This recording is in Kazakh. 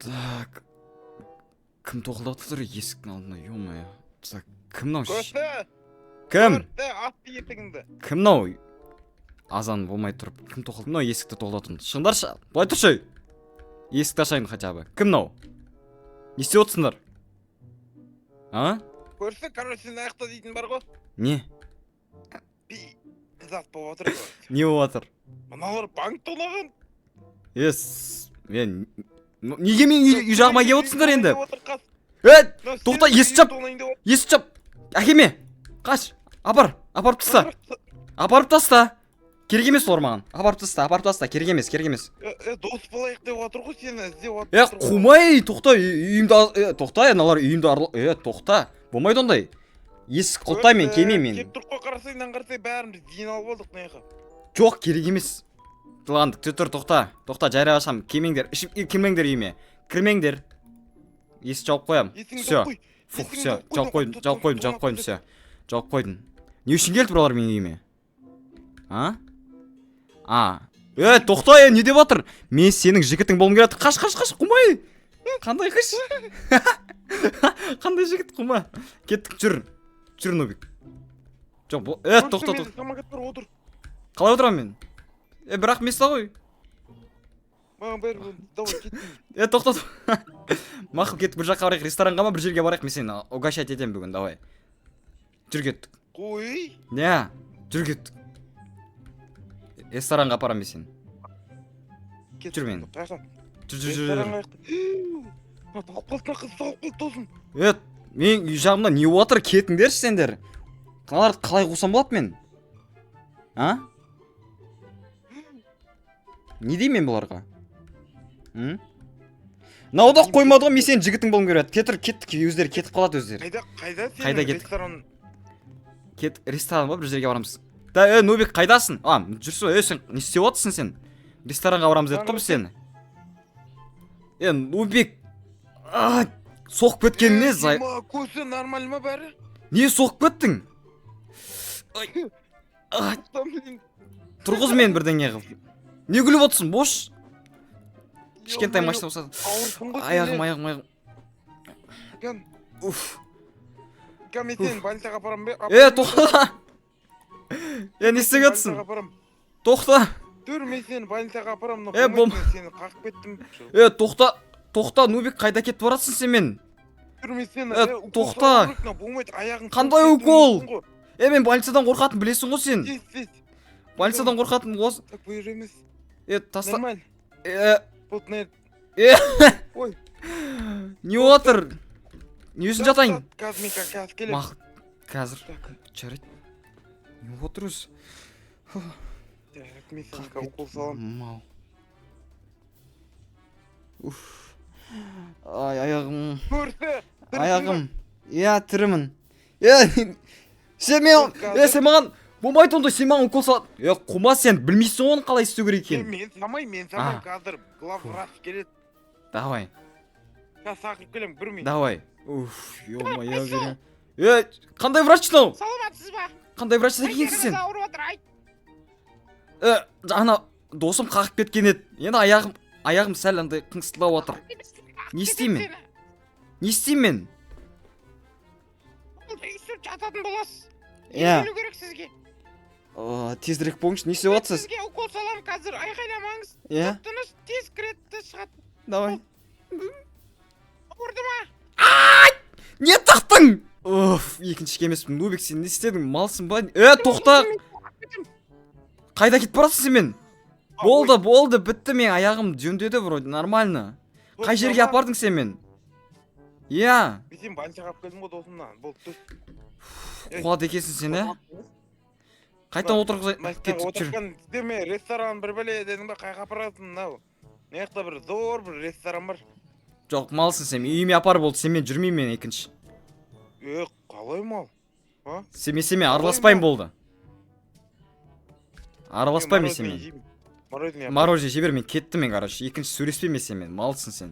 Так. Кім тоқылдап тұр есіктің алдына, ё-моё. Так, кім мынау? Кім? Атты етігіңді. Кім мынау? Азан болмай тұрып, кім тоқылды? Мынау есікті тоқылдап. Шығыңдаршы, былай тұршы. Есікті ашайын хотя бы. Кім мынау? Не істеп отырсыңдар? А? Көрсі, короче, сен аяқта дейтін бар ғой. Не? Зат болып отыр. Не болып отыр? Мыналар банк тонаған. Мен неге мен үй жағыма келіп отырсыңдар енді? Тоқта, есік жап. Есік жап. Әкеме. Қаш. Апарып таста. Апарып таста. Керек емес олар маған. Апарып таста. Керек емес. Дос болайық деп отыр ғой, сені іздеп отыр. Қумай, тоқта, үйімді, тоқта, аналар үйімді тоқта. Болмайды ондай. Есік құлтай мен, келмеймін мен. Кеп тұрып қой, қарасайынан қарасай бәріміз жиналып болдық неға. Жоқ, керек емес. Тұлғандық, тұр, тоқта, жайра ашам, кірмеңдер үйіме. Кірмеңдер. Есік жауып қоям. Все. Все, жауып қойдым, все. Жауып қойдым. Не үшін келді бұлар менің үйіме? Тоқта, не деп отыр? Мен сенің жігітің болғым келеді. Қаш, қумай. Қандай қаш? Қандай жігіт, құма. Кеттік, жүр, Нубик. Жоқ, тоқта. Қалай отырам мен? Бірақ места ғой. Маған бәрі, давай кеттім. Тоқта. Мақыл кеттік, бір жаққа барайық, ресторанға ма, бір жерге барайық, мен сені угощать етем бүгін, давай. Жүр кеттік. Қой. Не, жүр кеттік. Ресторанға апарам мен сені. Жүр мен. Жүр. Тауып қалсына қыз, тауып қыл тосын. Мен үй жағымда не отыр, кетіңдерші сендер. Қалай қусам болады мен? Не дейм мен бұларға? Науда қоймады ғой, мен сенің жігітің болғым келеді. Кеттік, өздері кетіп қалады өздері. Қайда сен ресторан? Ресторан ба, бір жерге барамыз. Нубик, қайдасың? Жүрсі, сен не істеп отырсың сен? Ресторанға барамыз деді ғой біз сені. Нубик, соқып кеткен не? Көзі нормаль ма бәрі? Не соқып кеттің? Тұрғыз мен бірдеңе қыл. Не күліп отырсың, бош? Кішкентай машина болса. Аяғым. Кәм, мен сені больницаға апарам бе? Тоқта. Не істеп жатсың? Тоқта. Түр, мен сені больницаға апарам. Сені қақып кеттім. Тоқта, Нубик, қайда кетіп барасың сен мен? Түр, мен сені... Тоқта. Қандай укол? Мен больницадан қорқатын білесің ғой сен. Больницадан қорқатын осы. Бұйыр емес. Таста. Нормаль. Ой. Не отыр? Не үшін жатайын? Қазір келем. Қазір. Жарайды. Не отыр өз? Мен сені укол салам. Аяғым. Көрсі. Аяғым. Тірімін. Сен маған болмайды онда, сен маған укол сал. Құма, сен білмейсің оны қалай істеу керек екен. Мен самайын қазір. Главврач келеді. Давай. Сақырып келем, бүрмей. Давай. Ё-моё берем. Қандай врач мынау? Саламатсыз ба? Қандай врачта келгенсің сен? Ауырып отыр, айт. Ана досым қағып кеткен еді. Енді аяғым сәл андай қыңсылап отыр. Не істеймін мен? Жататын боласыз. Емделу керек сізге. Тезірек болыңызшы, не істеп жатсыз? Сізге укол салам қазір, айқайламаңыз. Иә. Тұтыныз, тез кіретті шығады. Давай. Ауырды ма? Не тақтың? Екінші кемеспін. Нубик, сен не істедің? Малсың ба? Тоқта. Қайда кетіп барасың сен мен? Болды, бітті, мен аяғым жөндеді вроде, нормально. Қай жерге апардың сен мен? Мен сен больницаға алып келдім ғой досымнан. Болды, түс. Қуады екенсің сен, Қайтан отырғызайын. Мәскеге отырған деме, ресторан бір бәле дедің ба, қайға апарасың мынау. Неқта бір зор бір ресторан бар. Жоқ, малсың сен, үйіме апар болды, сен мен жүрмеймін мен екінші. Қалай мал? Сен араласпайым болды. Араласпайым мен сен мен. Мороженое жебер, мен кеттім мен, короче. Екінші сөйлеспеймін мен сен мен, малсың сен.